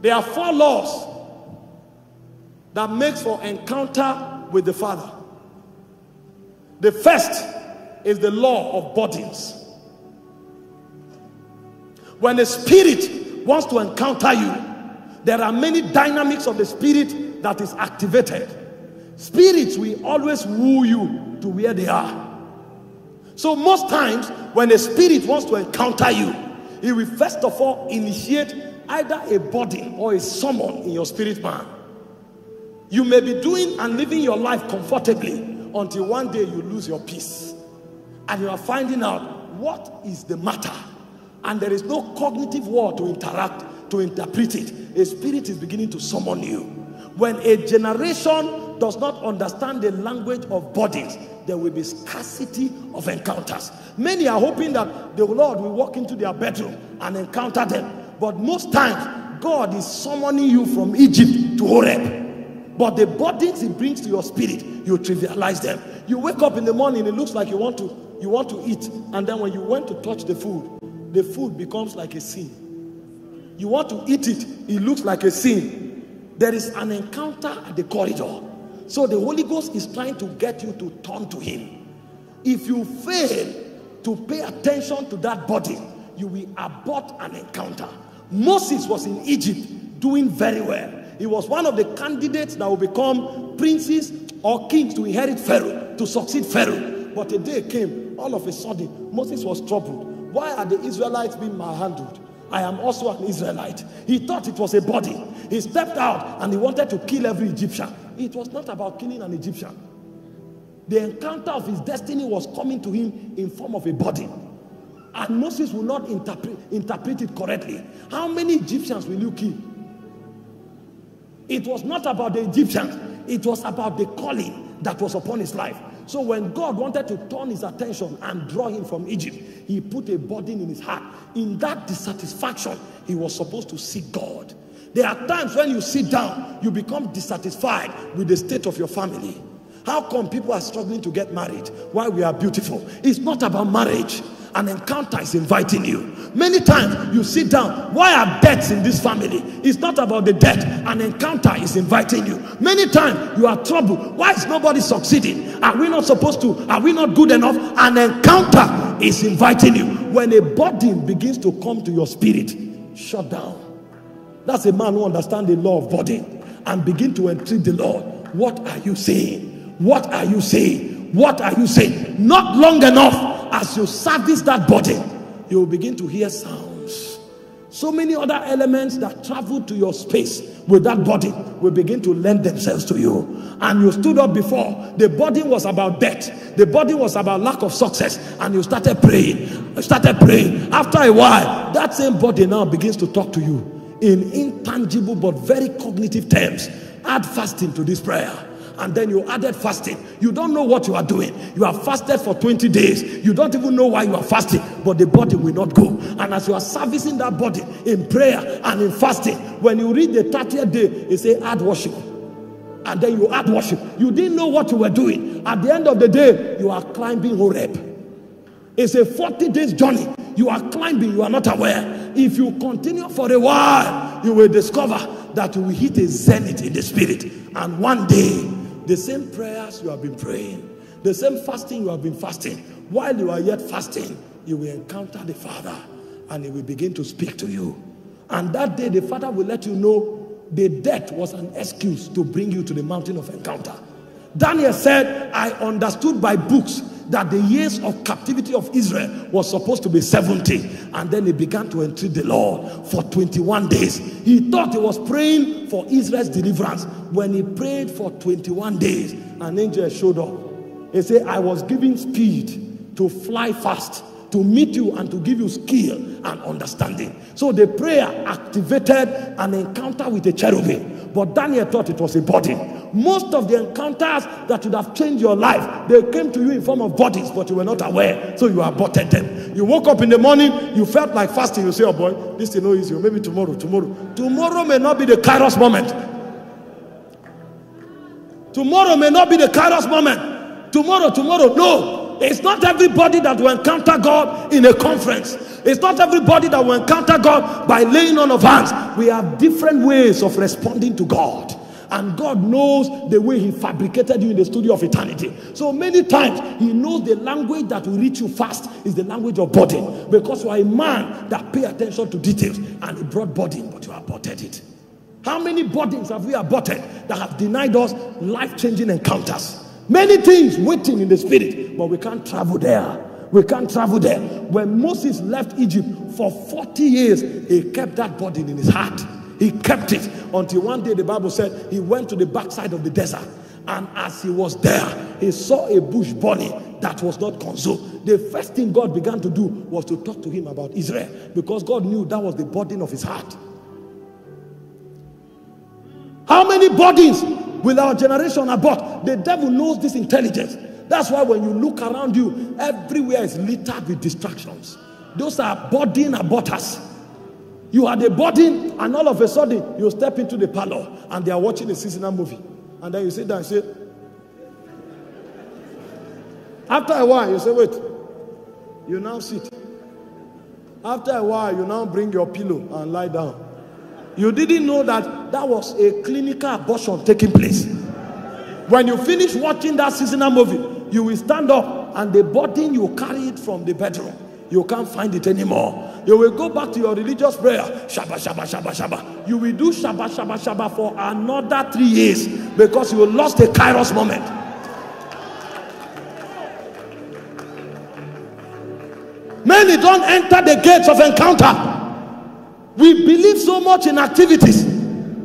There are 4 laws that makes for encounter with the Father. The first is the law of bodies. When the Spirit wants to encounter you, there are many dynamics of the Spirit that is activated. Spirits will always woo you to where they are. So most times when the Spirit wants to encounter you, he will first of all initiate either a body or a summon in your spirit man. You may be doing and living your life comfortably until one day you lose your peace and you are finding out what is the matter, and there is no cognitive word to interact, to interpret it. A spirit is beginning to summon you. When a generation does not understand the language of bodies, there will be scarcity of encounters. Many are hoping that the Lord will walk into their bedroom and encounter them, but most times God is summoning you from Egypt to Horeb. But the burdens he brings to your spirit, you trivialize them. You wake up in the morning, it looks like you want to eat, and then when you went to touch the food becomes like a sin. You want to eat it, it looks like a sin. There is an encounter at the corridor. So the Holy Ghost is trying to get you to turn to him. If you fail to pay attention to that body, you will abort an encounter. Moses was in Egypt doing very well. He was one of the candidates that will become princes or kings to inherit Pharaoh, to succeed Pharaoh. But a day came, all of a sudden, Moses was troubled. Why are the Israelites being malhandled? I am also an Israelite. He thought it was a body. He stepped out and he wanted to kill every Egyptian. It was not about killing an Egyptian. The encounter of his destiny was coming to him in form of a body. And Moses will not interpret it correctly. How many Egyptians will you kill? It was not about the Egyptians. It was about the calling that was upon his life. So when God wanted to turn his attention and draw him from Egypt, he put a burden in his heart. In that dissatisfaction, he was supposed to seek God. There are times when you sit down, you become dissatisfied with the state of your family. How come people are struggling to get married while we are beautiful? It's not about marriage. An encounter is inviting you. Many times you sit down, why are debts in this family? It's not about the debt. An encounter is inviting you. Many times you are troubled, why is nobody succeeding? Are we not supposed to? Are we not good enough? An encounter is inviting you. When a burden begins to come to your spirit, shut down. That's a man who understands the law of body and begin to entreat the Lord. What are you saying? What are you saying? What are you saying? Not long enough. As you service that body, you will begin to hear sounds. So many other elements that travel to your space with that body will begin to lend themselves to you. And you stood up before. The body was about death. The body was about lack of success. And you started praying. You started praying. After a while, that same body now begins to talk to you in intangible but very cognitive terms. Add fasting to this prayer. And then you added fasting. You don't know what you are doing. You have fasted for 20 days. You don't even know why you are fasting, but the body will not go. And as you are servicing that body in prayer and in fasting, when you read the 30th day, you say add worship. And then you add worship. You didn't know what you were doing. At the end of the day, you are climbing Horeb. It's a 40 days journey. You are climbing, you are not aware. If you continue for a while, you will discover that you will hit a zenith in the spirit. And one day, the same prayers you have been praying, the same fasting you have been fasting, while you are yet fasting, you will encounter the Father and he will begin to speak to you. And that day the Father will let you know the death was an excuse to bring you to the mountain of encounter. Daniel said, I understood by books that the years of captivity of Israel was supposed to be 70. And then he began to entreat the Lord for 21 days. He thought he was praying for Israel's deliverance. When he prayed for 21 days, an angel showed up. He said, I was given speed to fly fast, to meet you and to give you skill and understanding. So the prayer activated an encounter with a cherubim. But Daniel thought it was a body. Most of the encounters that would have changed your life, they came to you in form of bodies, but you were not aware, so you aborted them. You woke up in the morning, you felt like fasting. You say, oh boy, this is no easy. Maybe tomorrow. Tomorrow may not be the Kairos moment. Tomorrow may not be the Kairos moment. Tomorrow, no. It's not everybody that will encounter God in a conference. It's not everybody that will encounter God by laying on of hands. We have different ways of responding to God. And God knows the way he fabricated you in the studio of eternity. So many times he knows the language that will reach you fast is the language of burden. Because you are a man that pay attention to details. And he brought burden, but you aborted it. How many burdens have we aborted that have denied us life-changing encounters? Many things waiting in the spirit, but we can't travel there. We can't travel there. When Moses left Egypt for 40 years, he kept that burden in his heart. He kept it until one day the Bible said he went to the backside of the desert. And as he was there, he saw a bush burning that was not consumed. The first thing God began to do was to talk to him about Israel, because God knew that was the burden of his heart. How many burdens will our generation abort? The devil knows this intelligence. That's why when you look around you, everywhere is littered with distractions. Those are burden aborters. You had a burden, and all of a sudden you step into the parlor and they are watching a seasonal movie, and then you sit down and say, after a while you say, wait, you now sit. After a while you now bring your pillow and lie down. You didn't know that that was a clinical abortion taking place. When you finish watching that seasonal movie, you will stand up, and the burden you carried from the bedroom, you can't find it anymore. You will go back to your religious prayer. Shabba, shabba, shabba, shabba. You will do shabba, shabba, shabba for another 3 years because you lost a kairos moment. Many don't enter the gates of encounter. We believe so much in activities.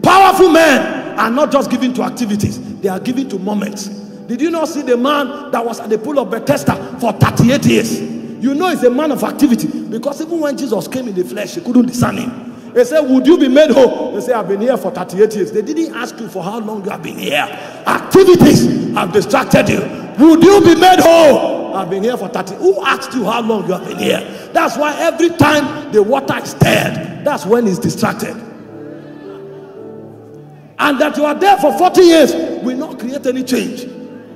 Powerful men are not just given to activities. They are given to moments. Did you not see the man that was at the pool of Bethesda for 38 years? You know he's a man of activity, because even when Jesus came in the flesh, he couldn't discern him. They said, would you be made whole? They said, I've been here for 38 years. They didn't ask you for how long you have been here. Activities have distracted you. Would you be made whole? I've been here for 30. Who asked you how long you have been here? That's why every time the water is stirred, that's when he's distracted. And that you are there for 40 years will not create any change.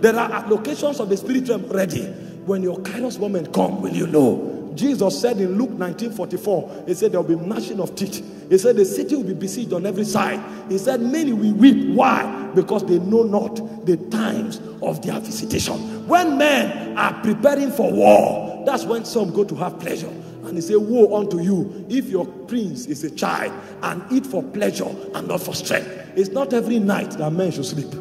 There are locations of the spirit realm ready. When your kairos moment come, will you know? Jesus said in Luke 19:44, he said there will be gnashing of teeth. He said the city will be besieged on every side. He said many will weep. Why? Because they know not the times of their visitation. When men are preparing for war, that's when some go to have pleasure. And he said, woe unto you if your prince is a child and eat for pleasure and not for strength. It's not every night that men should sleep.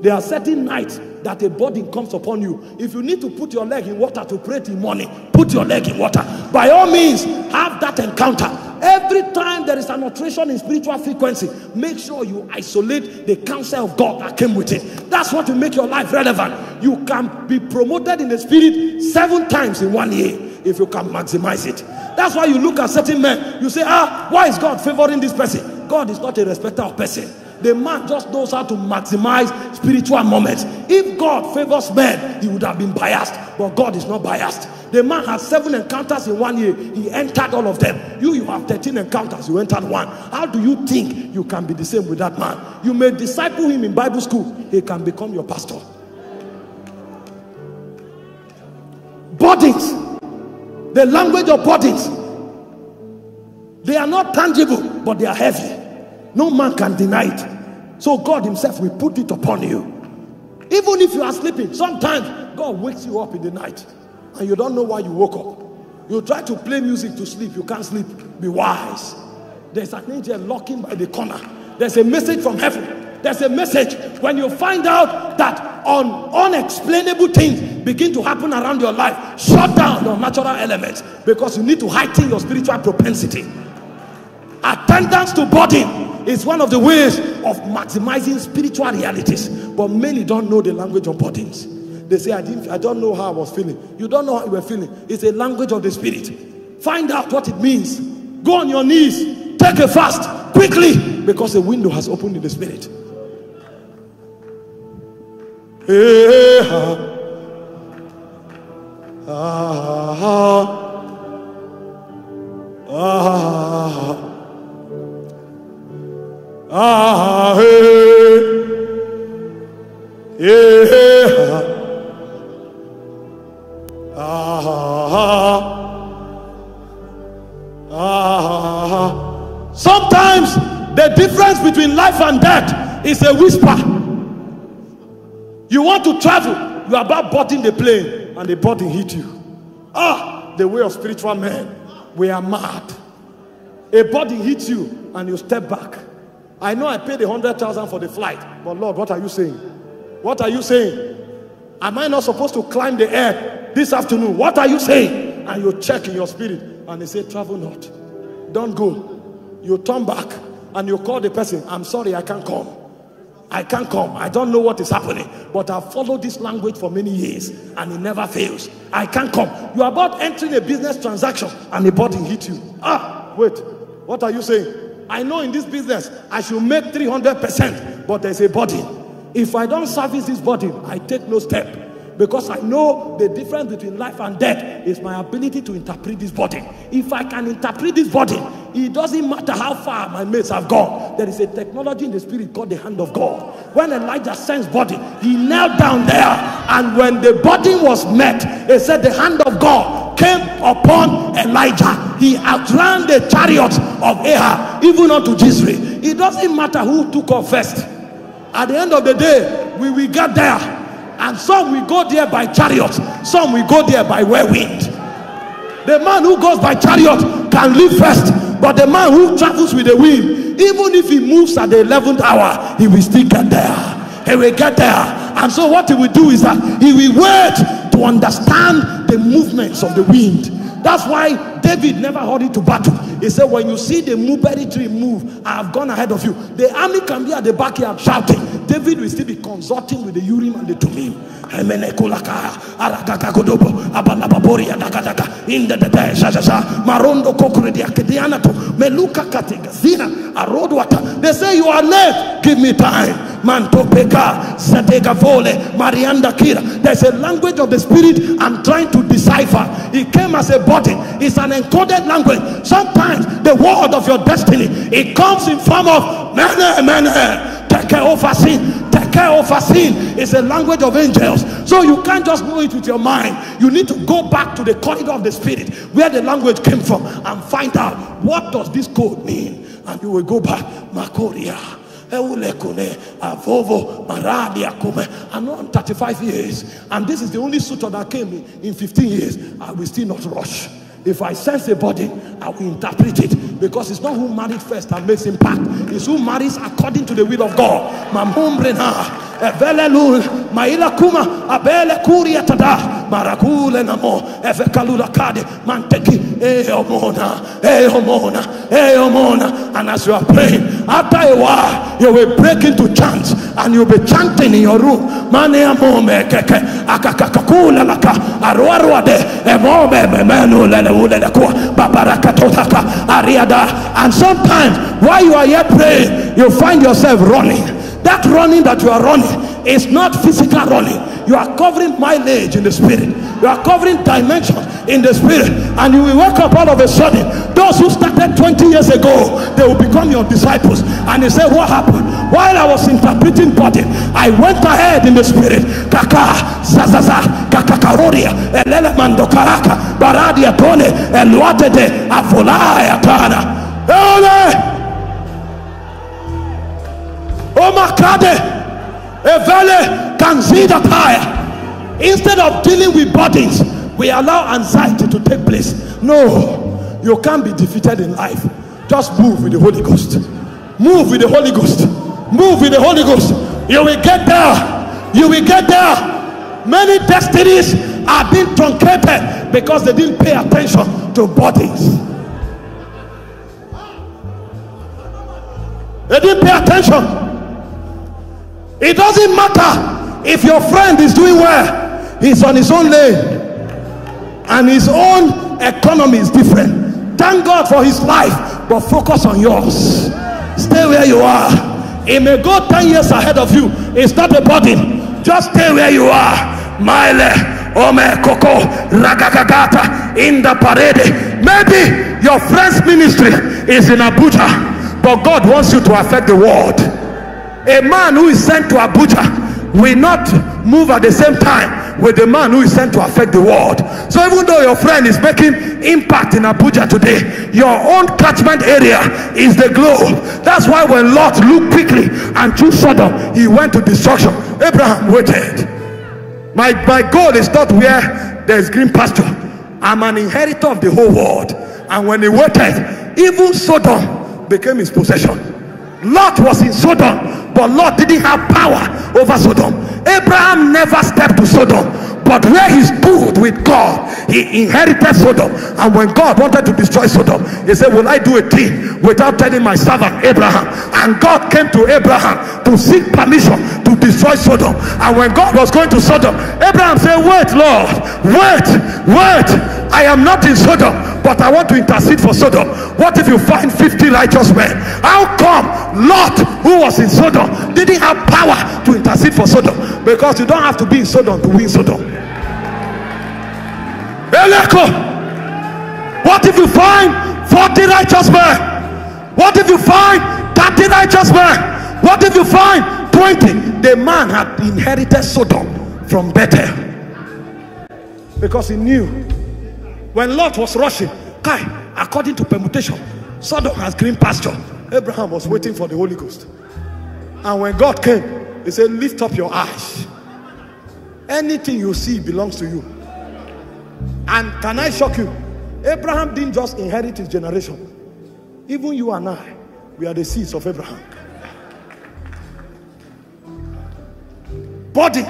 There are certain nights that a burden comes upon you. If you need to put your leg in water to pray till morning, put your leg in water. By all means, have that encounter. Every time there is an alteration in spiritual frequency, make sure you isolate the counsel of God that came with it. That's what will make your life relevant. You can be promoted in the spirit 7 times in 1 year if you can maximize it. That's why you look at certain men, you say, why is God favoring this person? God is not a respecter of person. The man just knows how to maximize spiritual moments. If God favors men, he would have been biased, but God is not biased. The man has 7 encounters in 1 year. He entered all of them. You have 13 encounters. You entered 1. How do you think you can be the same with that man? You may disciple him in Bible school. He can become your pastor. Burdens. The language of burdens. They are not tangible, but they are heavy. No man can deny it. So God himself will put it upon you. Even if you are sleeping, sometimes God wakes you up in the night and you don't know why you woke up. You try to play music to sleep, you can't sleep. Be wise. There's an angel lurking by the corner. There's a message from heaven. There's a message. When you find out that unexplainable things begin to happen around your life, shut down your natural elements, because you need to heighten your spiritual propensity. Attendance to burden is one of the ways of maximizing spiritual realities, but many don't know the language of burdens. They say, I don't know how I was feeling. You don't know how you were feeling. It's a language of the spirit. Find out what it means. Go on your knees, take a fast quickly, because a window has opened in the spirit. Sometimes the difference between life and death is a whisper. You want to travel, you are about boarding the plane, and the boarding hit you. The way of spiritual men, we are mad. A body hits you and you step back. I know I paid 100,000 for the flight, but Lord, what are you saying? What are you saying? Am I not supposed to climb the air this afternoon? What are you saying? And you check in your spirit and they say, travel not, don't go. You turn back and you call the person, I'm sorry, I can't come. I can't come. I don't know what is happening, but I've followed this language for many years and it never fails. I can't come. You are about entering a business transaction and the body hit you. Wait, what are you saying? I know in this business I should make 300%, but there's a body. If I don't service this body, I take no step. Because I know the difference between life and death is my ability to interpret this body. If I can interpret this body, it doesn't matter how far my mates have gone. There is a technology in the spirit called the hand of God. When Elijah sends body, he knelt down there, and when the body was met, it said the hand of God came upon Elijah. He outran the chariots of Ahab, even unto Jezreel. It doesn't matter who took off first. At the end of the day, we will get there. And some will go there by chariots, some will go there by whirlwind. The man who goes by chariot can leave first, but the man who travels with the wind, even if he moves at the 11th hour, he will still get there. He will get there. And so what he will do is that he will wait to understand the movements of the wind. That's why David never hurried to battle. He said, when you see the mulberry tree move, I have gone ahead of you. The army can be at the backyard shouting. David will still be consulting with the Urim and the Tumim. They say you are late, give me time. There's a language of the spirit I'm trying to decipher. It came as a body. It's an encoded language. Sometimes the word of your destiny, it comes in form of take care over sin. Take care over sin. It's a language of angels. So you can't just know it with your mind. You need to go back to the corridor of the spirit where the language came from and find out, what does this code mean? And you will go back. Makoria. I'm 35 years, and this is the only suitor that came in 15 years. I will still not rush. If I sense a body, I will interpret it, because it's not who married first that makes impact. It's who marries according to the will of God. And as you are praying, after a while you will break into chants, and you'll be chanting in your room. And sometimes while you are yet praying, you find yourself running. That running that you are running is not physical running. You are covering mileage in the spirit. You are covering dimensions in the spirit. And you will wake up all of a sudden. Those who started 20 years ago, they will become your disciples. And they say, what happened? While I was interpreting body, I went ahead in the spirit. Kaka, Zazaza, Kakakaroria, Elele Mando Karaka, Baradia Tone, Eluatede, Avolaya Tana. Omakade, Evele, Kanzida Tire. Instead of dealing with bodies, we allow anxiety to take place. No, you can't be defeated in life. Just move with the Holy Ghost. Move with the Holy Ghost. Move with the Holy Ghost. You will get there. You will get there. Many destinies are being truncated because they didn't pay attention to bodies. They didn't pay attention. It doesn't matter if your friend is doing well. He's on his own lane, and his own economy is different. Thank God for his life, but focus on yours. Stay where you are. It may go 10 years ahead of you. It's not a burden. Just stay where you are. Mile Ome Koko Ragagagata in the parade. Maybe your friend's ministry is in Abuja, but God wants you to affect the world. A man who is sent to Abuja will not move at the same time with the man who is sent to affect the world. So even though your friend is making impact in Abuja today, your own catchment area is the globe. That's why when Lot looked quickly and chose Sodom, he went to destruction. Abraham waited. My goal is not where there is green pasture. I'm an inheritor of the whole world. And when he waited, even Sodom became his possession. Lot was in Sodom, but Lot didn't have power over Sodom. Abraham never stepped to Sodom, but where he stood with God, he inherited Sodom. And when God wanted to destroy Sodom, he said, will I do a thing without telling my servant Abraham? And God came to Abraham to seek permission to destroy Sodom. And when God was going to Sodom, Abraham said, wait, Lord, wait, I am not in Sodom, but I want to intercede for Sodom. What if you find 50 righteous men? How come Lot, who was in Sodom, didn't have power to intercede for Sodom? Because you don't have to be in Sodom to win Sodom. What if you find 40 righteous men? What if you find 30 righteous men? What if you find 20? The man had inherited Sodom from Bethel, because he knew when Lot was rushing, according to permutation, Sodom has green pasture. Abraham was waiting for the Holy Ghost. And when God came, he said, lift up your eyes. Anything you see belongs to you. And can I shock you? Abraham didn't just inherit his generation. Even you and I, we are the seeds of Abraham. Body.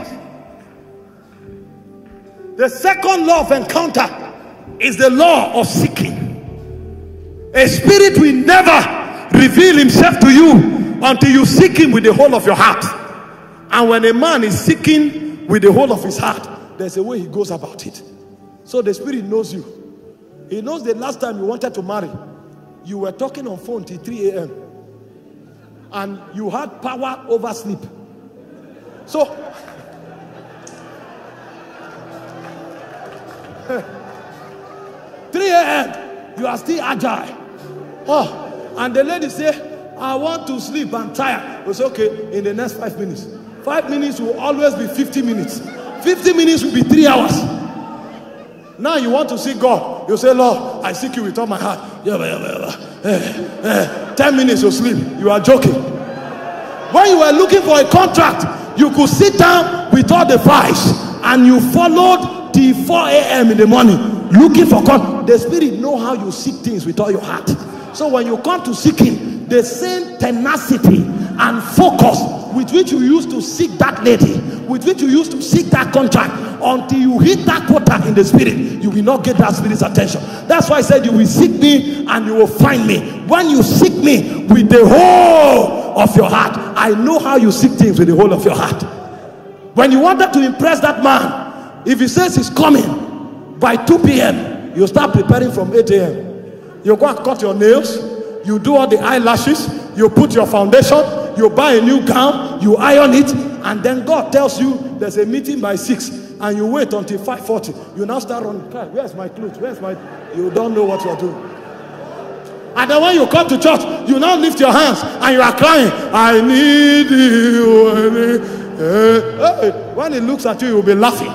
The second law of encounter is the law of seeking. A spirit will never reveal himself to you until you seek him with the whole of your heart. And when a man is seeking with the whole of his heart, there's a way he goes about it. So the spirit knows you. He knows the last time you wanted to marry, you were talking on phone till 3 a.m. and you had power over sleep. So 3 a.m. you are still agile. And the lady say, I want to sleep, I'm tired. You say, okay, in the next 5 minutes. 5 minutes will always be 50 minutes. 50 minutes will be 3 hours. Now you want to see God. You say, Lord, I seek you with all my heart. 10 minutes you sleep. You are joking. When you were looking for a contract, you could sit down with all the files and you followed till 4 a.m. in the morning looking for God. The spirit know how you seek things with all your heart. So when you come to seeking, the same tenacity and focus with which you used to seek that lady, with which you used to seek that contract, until you hit that quota in the spirit, you will not get that spirit's attention. That's why I said you will seek me and you will find me. When you seek me with the whole of your heart, I know how you seek things with the whole of your heart. When you wanted to impress that man, if he says he's coming by 2 p.m., you start preparing from 8 a.m. You go and cut your nails, you do all the eyelashes, you put your foundation, you buy a new gown, you iron it, and then God tells you there's a meeting by 6, and you wait until 5:40. You now start running. Where's my clothes? Where's my... You don't know what you're doing. And then when you come to church, you now lift your hands and you are crying, I need you. When he looks at you, he will be laughing.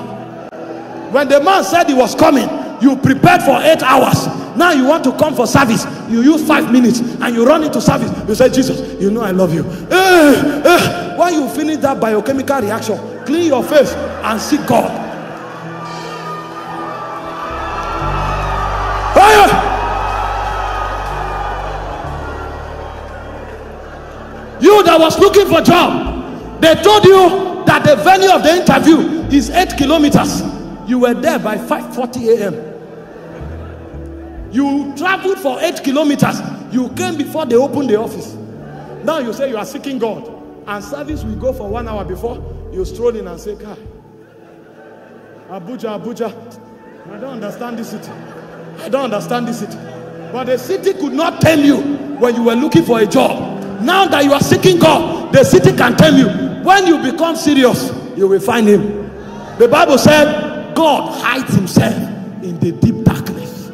When the man said he was coming, you prepared for 8 hours. Now you want to come for service, you use 5 minutes and you run into service. You say, Jesus, you know I love you. When you finish that biochemical reaction, clean your face and seek God. You that was looking for a job, they told you that the venue of the interview is 8 kilometers. You were there by 5:40 a.m. You traveled for 8 kilometers. You came before they opened the office. Now you say you are seeking God, and service will go for 1 hour before you stroll in and say, Kai, Abuja, I don't understand this city. I don't understand this city. But the city could not tell you when you were looking for a job. Now that you are seeking God, the city can tell you. When you become serious, you will find him. The Bible said God hides himself in the deep darkness.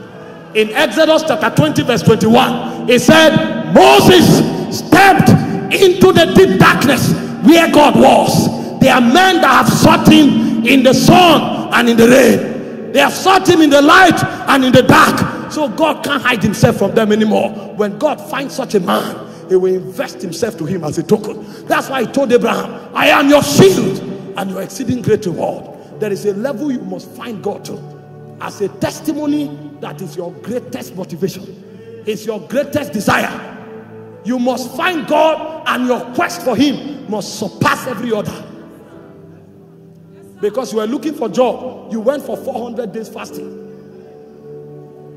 In Exodus chapter 20 verse 21, it said Moses stepped into the deep darkness where God was. There are men that have sought him in the sun and in the rain. They have sought him in the light and in the dark. So God can't hide himself from them anymore. When God finds such a man, he will invest himself to him as a token. That's why he told Abraham, I am your shield and your exceeding great reward. There is a level you must find God to, as a testimony that is your greatest motivation. It's your greatest desire. You must find God, and your quest for him must surpass every other. Because you were looking for a job, you went for 400 days fasting.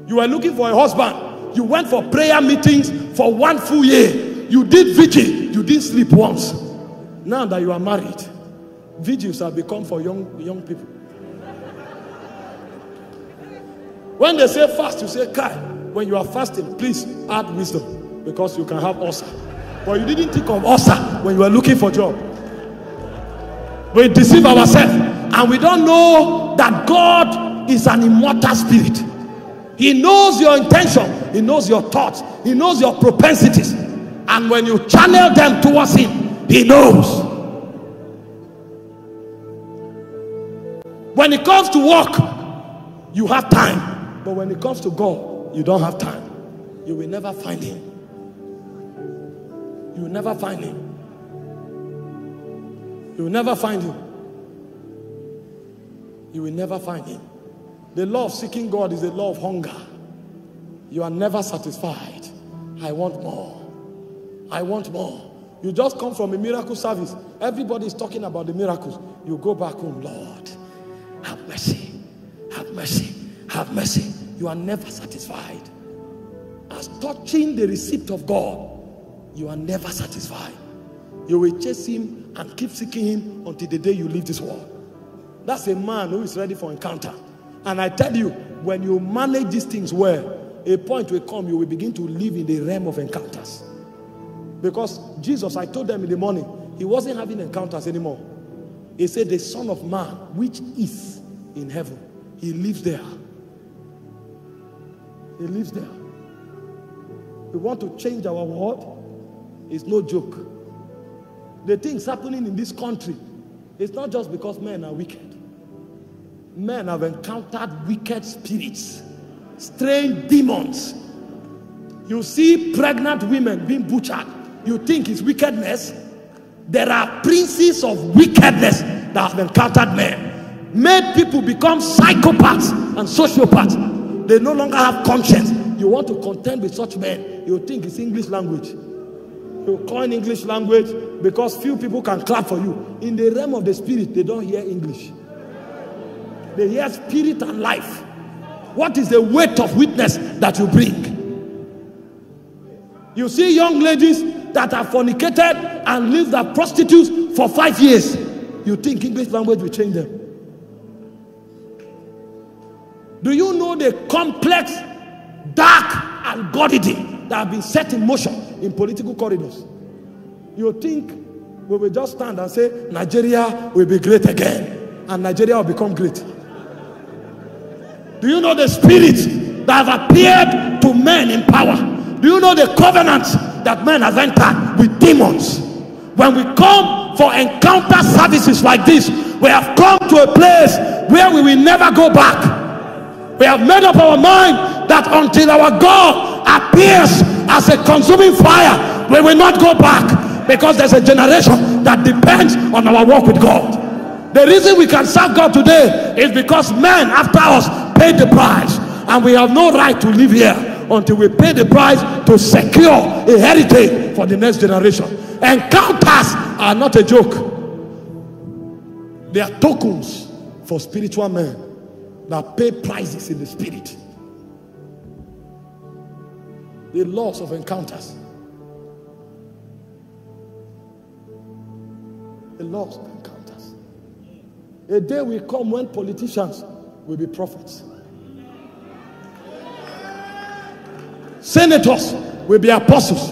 You were looking for a husband, you went for prayer meetings for 1 full year. You did vigil, you didn't sleep once. Now that you are married, vigils have become for young people. When they say fast, you say Kai. When you are fasting, please add wisdom, because you can have ulcer. But you didn't think of ulcer when you were looking for a job. We deceive ourselves, and we don't know that God is an immortal spirit. He knows your intention, he knows your thoughts, he knows your propensities, and when you channel them towards him, he knows. When it comes to work, you have time, but when it comes to God, you don't have time. You will never find him. You will never find him. You will never find him. You will never find him. The law of seeking God is a law of hunger. You are never satisfied. I want more. I want more. You just come from a miracle service. Everybody is talking about the miracles. You go back home, Lord, have mercy. Have mercy. Have mercy. You are never satisfied. As touching the receipt of God, you are never satisfied. You will chase him and keep seeking him until the day you leave this world. That's a man who is ready for encounter. And I tell you, when you manage these things well, a point will come, you will begin to live in the realm of encounters. Because Jesus, I told them in the morning, he wasn't having encounters anymore. He said, the Son of Man, which is in heaven, he lives there. He lives there. We want to change our world. It's no joke. The things happening in this country, it's not just because men are wicked. Men have encountered wicked spirits, strange demons. You see pregnant women being butchered. You think it's wickedness? There are princes of wickedness that have encountered men. Made people become psychopaths and sociopaths. They no longer have conscience. You want to contend with such men, you think it's English language. You coin English language because few people can clap for you. In the realm of the spirit, they don't hear English. They hear spirit and life. What is the weight of witness that you bring? You see young ladies that are fornicated and lived as prostitutes for 5 years. You think English language will change them? Do you know the complex, dark algorithm that have been set in motion in political corridors? You think we will just stand and say Nigeria will be great again and Nigeria will become great? Do you know the spirits that have appeared to men in power? Do you know the covenants that men have entered with demons? When we come for encounter services like this, we have come to a place where we will never go back. We have made up our mind that until our God appears as a consuming fire, we will not go back, because there's a generation that depends on our walk with God. The reason we can serve God today is because men after us paid the price, and we have no right to live here until we pay the price to secure a heritage for the next generation. Encounters are not a joke. They are tokens for spiritual men that pay prices in the spirit. The laws of encounters. The laws of encounters. A day will come when politicians will be prophets. Senators will be apostles.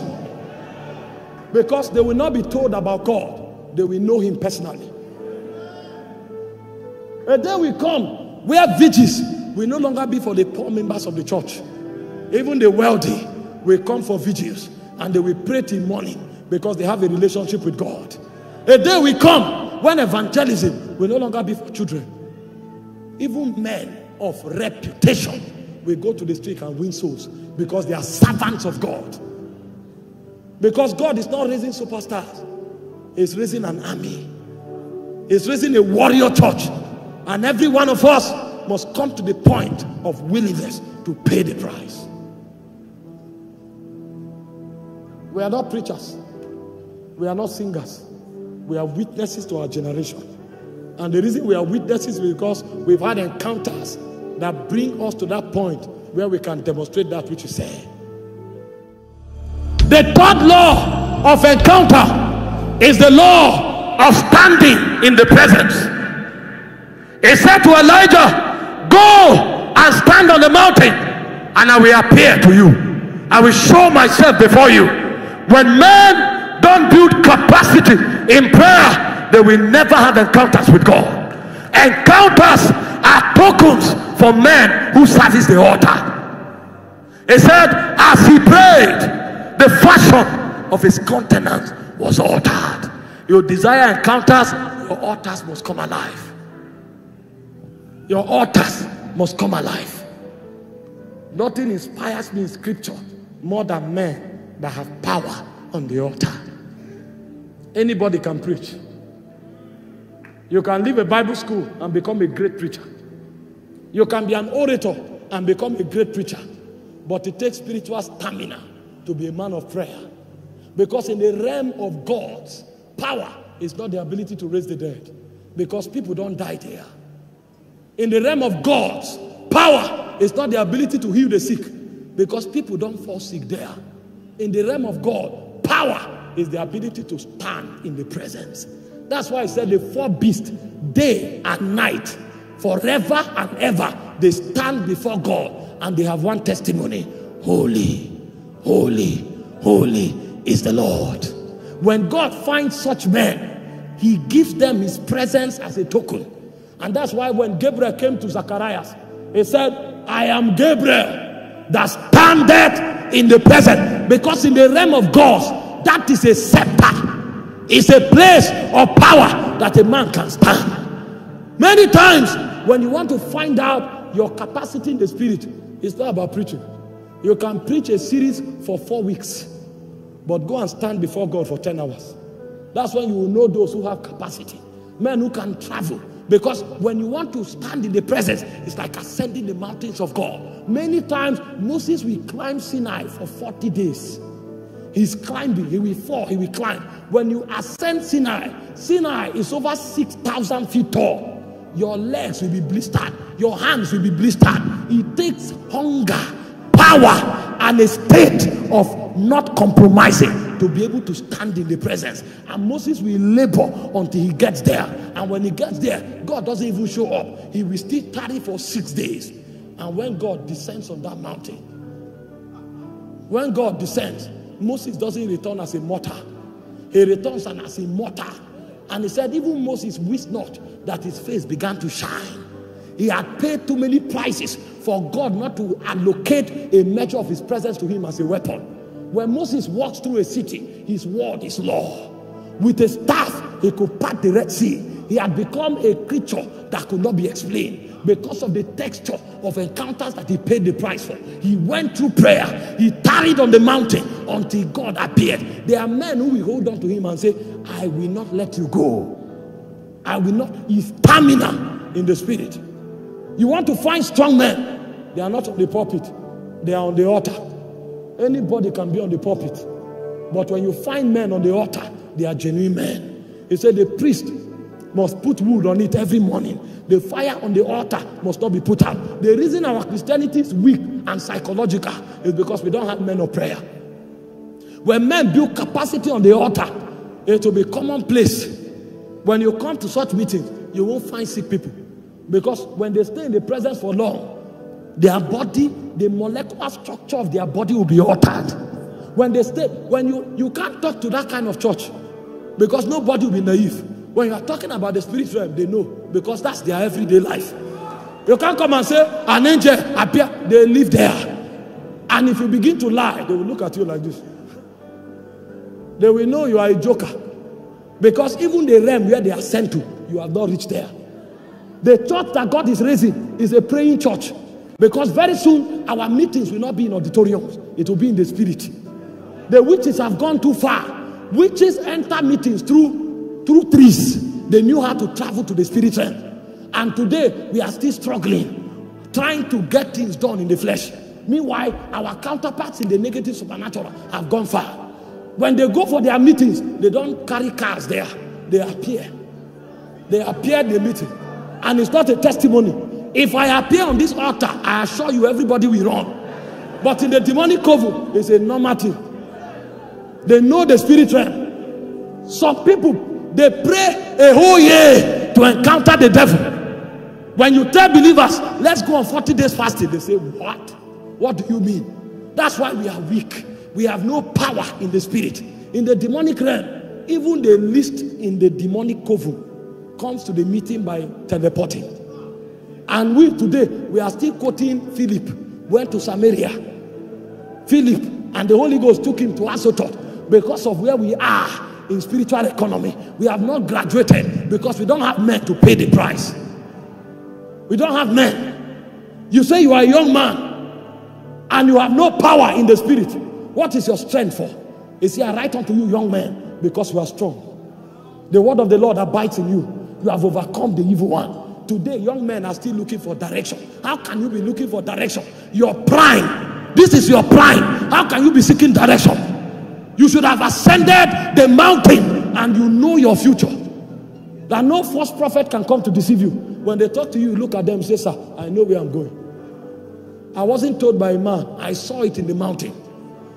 Because they will not be told about God. They will know him personally. A day will come where vigils will no longer be for the poor members of the church. Even the wealthy will come for vigils, and they will pray till morning because they have a relationship with God. A day will come when evangelism will no longer be for children. Even men of reputation will go to the street and win souls because they are servants of God. Because God is not raising superstars. He's raising an army. He's raising a warrior church. And every one of us must come to the point of willingness to pay the price. We are not preachers. We are not singers. We are witnesses to our generation. And the reason we are witnesses is because we've had encounters that bring us to that point where we can demonstrate that which you say. The third law of encounter is the law of standing in the presence. He said to Elijah, go and stand on the mountain, and I will appear to you. I will show myself before you. When men don't build capacity in prayer, they will never have encounters with God. Encounters are tokens for men who service the altar. He said, as he prayed, the fashion of his countenance was altered. You desire encounters, your altars must come alive. Your altars must come alive. Nothing inspires me in scripture more than men that have power on the altar. Anybody can preach. You can leave a Bible school and become a great preacher. You can be an orator and become a great preacher. But it takes spiritual stamina to be a man of prayer. Because in the realm of God's power is not the ability to raise the dead. Because people don't die there. In the realm of God's power is not the ability to heal the sick. Because people don't fall sick there. In the realm of God, power is the ability to stand in the presence. That's why I said the four beasts, day and night, forever and ever, they stand before God and they have one testimony: holy, holy, holy is the Lord. When God finds such men, he gives them his presence as a token. And that's why when Gabriel came to Zacharias, he said, I am Gabriel that standeth in the presence. Because in the realm of God, that is a scepter. It's a place of power that a man can stand. Many times when you want to find out your capacity in the spirit, it's not about preaching. You can preach a series for 4 weeks, but go and stand before God for 10 hours. That's when you will know those who have capacity. Men who can travel. Because when you want to stand in the presence, it's like ascending the mountains of God. Many times Moses will climb Sinai for 40 days. He's climbing, he will fall, he will climb. When you ascend Sinai, Sinai is over 6,000 feet tall. Your legs will be blistered, your hands will be blistered. It takes hunger, power, and a state of not compromising to be able to stand in the presence. And Moses will labor until he gets there. And when he gets there, God doesn't even show up. He will still tarry for 6 days. And when God descends on that mountain, when God descends, Moses doesn't return as a mortal. He returns as a immortal. And he said, even Moses wished not that his face began to shine. He had paid too many prices for God not to allocate a measure of his presence to him as a weapon. When Moses walks through a city, his word is law. With a staff, he could part the Red Sea. He had become a creature that could not be explained because of the texture of encounters that he paid the price for. He went through prayer. He tarried on the mountain until God appeared. There are men who will hold on to him and say, I will not let you go. I will not. His stamina in the spirit. You want to find strong men? They are not on the pulpit. They are on the altar. Anybody can be on the pulpit. But when you find men on the altar, they are genuine men. He said the priest must put wood on it every morning. The fire on the altar must not be put out. The reason our Christianity is weak and psychological is because we don't have men of prayer. When men build capacity on the altar, it will be commonplace. When you come to such meetings, you won't find sick people. Because when they stay in the presence for long, their body, the molecular structure of their body will be altered. When they stay, when you can't talk to that kind of church because nobody will be naive. When you are talking about the spirit realm, they know because that's their everyday life. You can't come and say an angel appear. They live there, and if you begin to lie, they will look at you like this. They will know you are a joker because even the realm where they are sent to, you have not reached there. The church that God is raising is a praying church. Because very soon, our meetings will not be in auditoriums. It will be in the spirit. The witches have gone too far. Witches enter meetings through trees. They knew how to travel to the spirit realm. And today, we are still struggling, trying to get things done in the flesh. Meanwhile, our counterparts in the negative supernatural have gone far. When they go for their meetings, they don't carry cars there. They appear. They appear in the meeting. And it's not a testimony. If I appear on this altar, I assure you everybody will run. But in the demonic coven, it's a normal thing. They know the spirit realm. Some people, they pray a whole year to encounter the devil. When you tell believers, let's go on 40 days fasting, they say, what? What do you mean? That's why we are weak. We have no power in the spirit. In the demonic realm, even the least in the demonic coven comes to the meeting by teleporting. And we today, we are still quoting Philip went to Samaria. Philip and the Holy Ghost took him to Azotus. Because of where we are in spiritual economy, we have not graduated because we don't have men to pay the price. We don't have men. You say you are a young man and you have no power in the spirit. What is your strength for? He said, I write unto you, young men, because you are strong. The word of the Lord abides in you. You have overcome the evil one. Today, young men are still looking for direction. How can you be looking for direction? Your prime. This is your prime. How can you be seeking direction? You should have ascended the mountain and you know your future. That no false prophet can come to deceive you. When they talk to you, look at them and say, sir, I know where I'm going. I wasn't told by a man. I saw it in the mountain.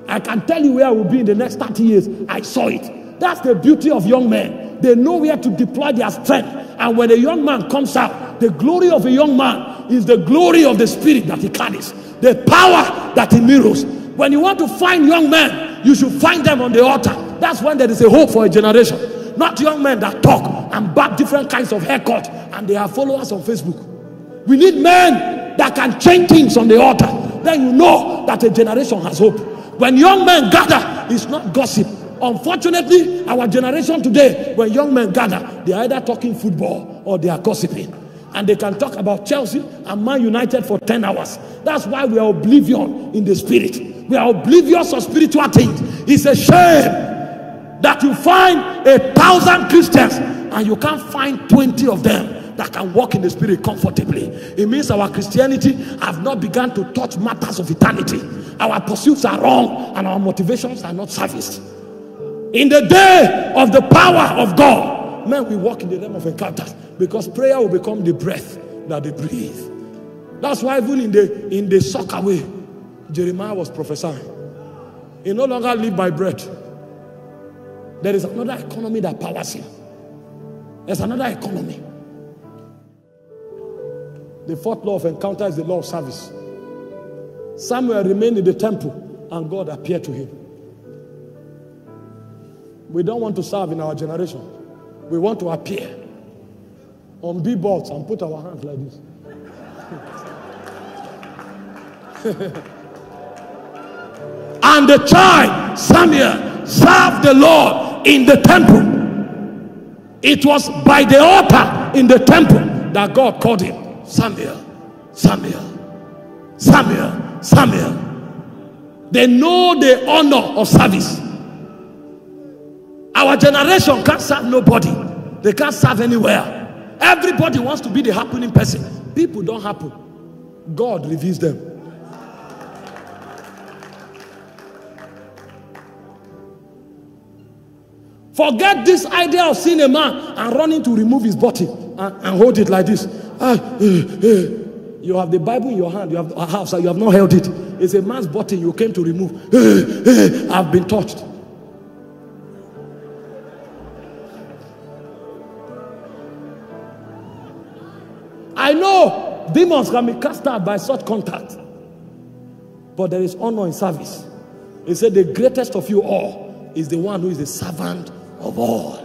I can tell you where I will be in the next 30 years. I saw it. That's the beauty of young men. They know where to deploy their strength. And when a young man comes out, the glory of a young man is the glory of the spirit that he carries. The power that he mirrors. When you want to find young men, you should find them on the altar. That's when there is a hope for a generation. Not young men that talk and bark different kinds of haircut and they have followers on Facebook. We need men that can change things on the altar. Then you know that a generation has hope. When young men gather, it's not gossip. Unfortunately, our generation today, when young men gather, they are either talking football or they are gossiping. And they can talk about Chelsea and Man United for 10 hours. That's why we are oblivion in the spirit. We are oblivious of spiritual things. It's a shame that you find 1,000 Christians and you can't find 20 of them that can walk in the spirit comfortably. It means our Christianity have not begun to touch matters of eternity. Our pursuits are wrong and our motivations are not serviced. In the day of the power of God, men will walk in the realm of encounters because prayer will become the breath that they breathe. That's why even in the soccer way, Jeremiah was prophesying. He no longer live by bread. There is another economy that powers him. There's another economy. The fourth law of encounter is the law of service. Samuel remained in the temple and God appeared to him. We don't want to serve in our generation. We want to appear on billboards and put our hands like this. And the child Samuel served the Lord in the temple. It was by the altar in the temple that God called him Samuel, Samuel, Samuel, Samuel. They know the honor of service. Our generation can't serve nobody. They can't serve anywhere. Everybody wants to be the happening person. People don't happen. God reveals them. Forget this idea of seeing a man and running to remove his body and hold it like this. You have the Bible in your hand. You have a house and you have not held it. It's a man's body you came to remove. I've been touched. I know demons can be cast out by such contact. But there is honor in service. He said the greatest of you all is the one who is the servant of all.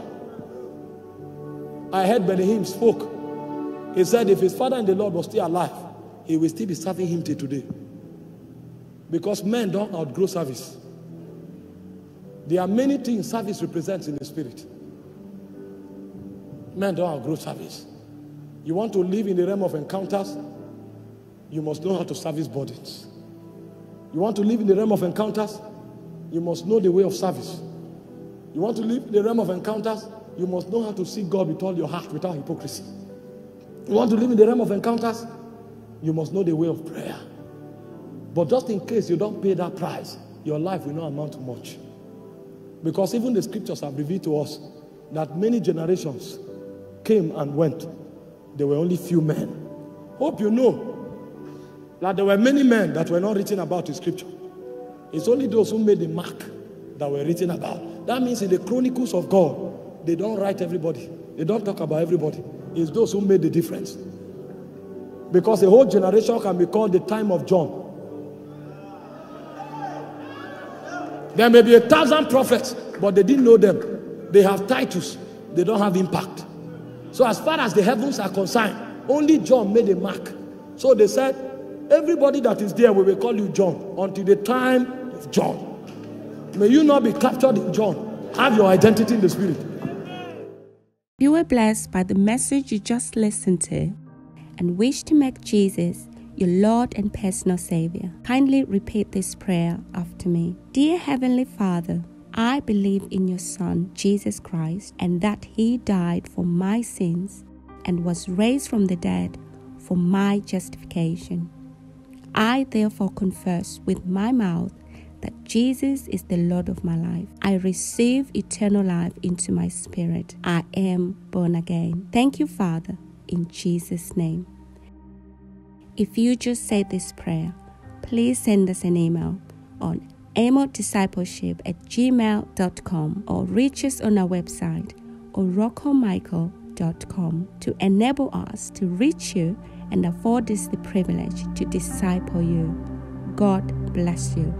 I heard Benihim spoke. He said if his father in the Lord was still alive, he will still be serving him till today. Because men don't outgrow service. There are many things service represents in the spirit. Men don't outgrow service. You want to live in the realm of encounters, you must know how to service burdens. You want to live in the realm of encounters, you must know the way of service. You want to live in the realm of encounters, you must know how to seek God with all your heart, without hypocrisy. You want to live in the realm of encounters, you must know the way of prayer. But just in case you don't pay that price, your life will not amount to much. Because even the scriptures have revealed to us that many generations came and went. There were only few men. Hope you know that there were many men that were not written about in scripture. It's only those who made the mark that were written about. That means in the chronicles of God, they don't write everybody. They don't talk about everybody. It's those who made the difference. Because a whole generation can be called the time of John. There may be 1,000 prophets, but they didn't know them. They have titles. They don't have impact. So as far as the heavens are concerned, only John made a mark. So they said, everybody that is there, we will call you John until the time of John. May you not be captured in John. Have your identity in the Spirit. If you were blessed by the message you just listened to and wish to make Jesus your Lord and personal Savior, kindly repeat this prayer after me. Dear Heavenly Father, I believe in your Son, Jesus Christ, and that He died for my sins and was raised from the dead for my justification. I therefore confess with my mouth that Jesus is the Lord of my life. I receive eternal life into my spirit. I am born again. Thank you, Father, in Jesus' name. If you just said this prayer, please send us an email on amodiscipleship@gmail.com or reach us on our website oroccomichael.com to enable us to reach you and afford us the privilege to disciple you. God bless you.